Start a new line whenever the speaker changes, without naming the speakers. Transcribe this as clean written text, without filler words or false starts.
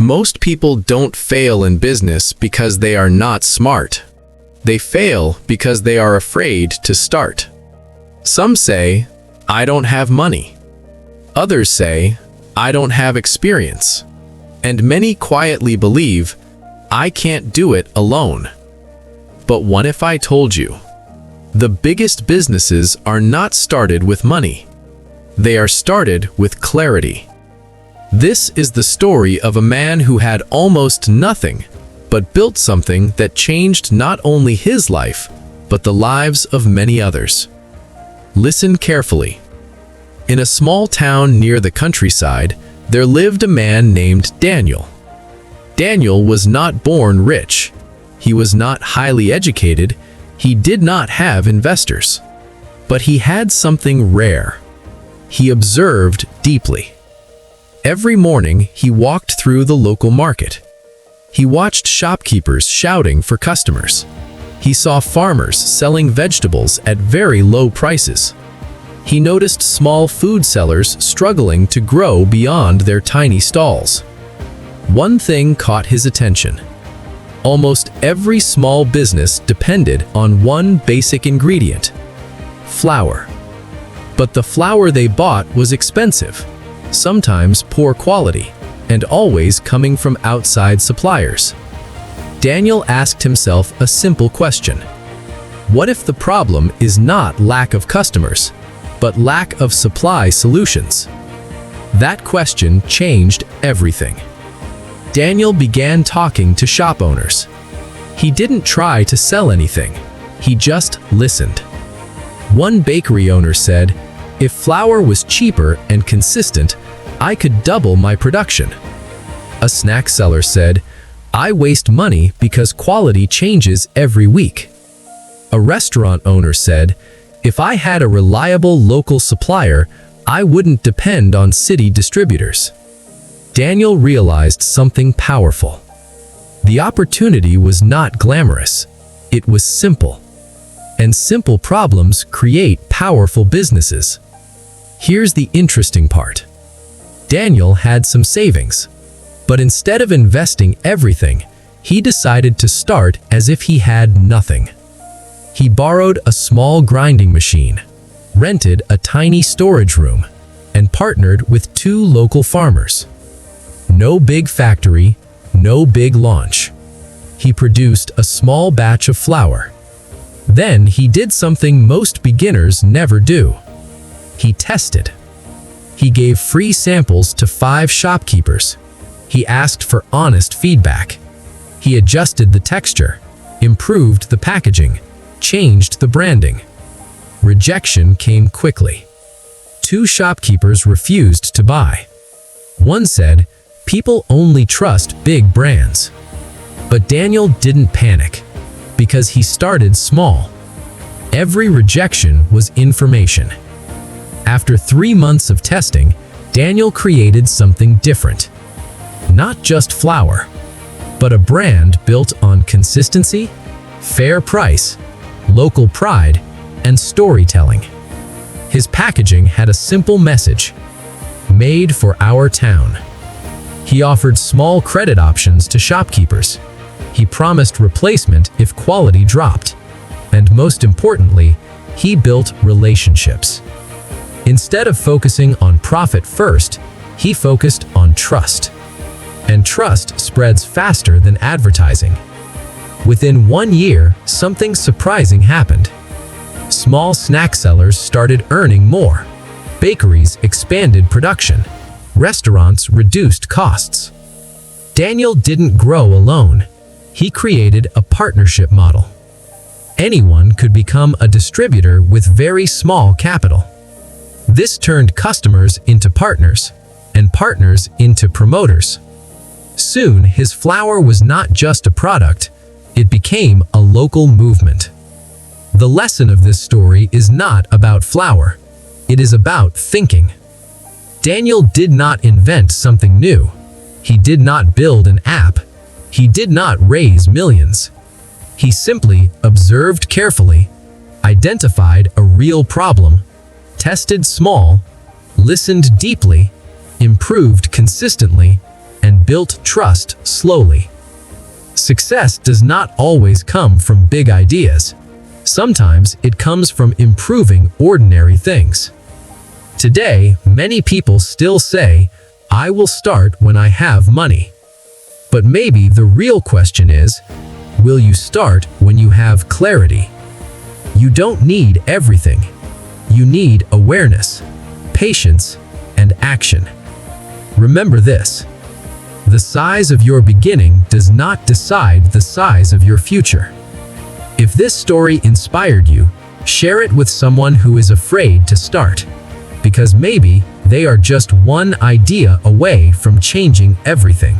Most people don't fail in business because they are not smart. They fail because they are afraid to start. Some say, "I don't have money." Others say, "I don't have experience." And many quietly believe, "I can't do it alone." But what if I told you? The biggest businesses are not started with money. They are started with clarity. This is the story of a man who had almost nothing, but built something that changed not only his life, but the lives of many others. Listen carefully. In a small town near the countryside, there lived a man named Daniel. Daniel was not born rich. He was not highly educated. He did not have investors. But he had something rare. He observed deeply. Every morning, he walked through the local market. He watched shopkeepers shouting for customers. He saw farmers selling vegetables at very low prices. He noticed small food sellers struggling to grow beyond their tiny stalls. One thing caught his attention. Almost every small business depended on one basic ingredient: flour. But the flour they bought was expensive, sometimes poor quality, and always coming from outside suppliers. Daniel asked himself a simple question. What if the problem is not lack of customers, but lack of supply solutions? That question changed everything. Daniel began talking to shop owners. He didn't try to sell anything. He just listened. One bakery owner said, "If flour was cheaper and consistent, I could double my production." A snack seller said, "I waste money because quality changes every week." A restaurant owner said, "If I had a reliable local supplier, I wouldn't depend on city distributors." Daniel realized something powerful. The opportunity was not glamorous. It was simple. And simple problems create powerful businesses. Here's the interesting part. Daniel had some savings, but instead of investing everything, he decided to start as if he had nothing. He borrowed a small grinding machine, rented a tiny storage room, and partnered with 2 local farmers. No big factory, no big launch. He produced a small batch of flour. Then he did something most beginners never do. He tested. He gave free samples to 5 shopkeepers. He asked for honest feedback. He adjusted the texture, improved the packaging, changed the branding. Rejection came quickly. 2 shopkeepers refused to buy. One said, "People only trust big brands." But Daniel didn't panic, because he started small. Every rejection was information. After 3 months of testing, Daniel created something different. Not just flour, but a brand built on consistency, fair price, local pride, and storytelling. His packaging had a simple message: made for our town. He offered small credit options to shopkeepers. He promised replacement if quality dropped. And most importantly, he built relationships. Instead of focusing on profit first, he focused on trust. And trust spreads faster than advertising. Within 1 year, something surprising happened. Small snack sellers started earning more. Bakeries expanded production. Restaurants reduced costs. Daniel didn't grow alone. He created a partnership model. Anyone could become a distributor with very small capital. This turned customers into partners, and partners into promoters. Soon, his flour was not just a product, it became a local movement. The lesson of this story is not about flour. It is about thinking. Daniel did not invent something new. He did not build an app. He did not raise millions. He simply observed carefully, identified a real problem, tested small, listened deeply, improved consistently,
and built trust slowly. Success does not always come from big ideas. Sometimes it comes from improving ordinary things. Today, many people still say, "I will start when I have money." But maybe the real question is, will you start when you have clarity? You don't need everything. You need awareness, patience, and action. Remember this: the size of your beginning does not decide the size of your future. If this story inspired you, share it with someone who is afraid to start, because maybe they are just one idea away from changing everything.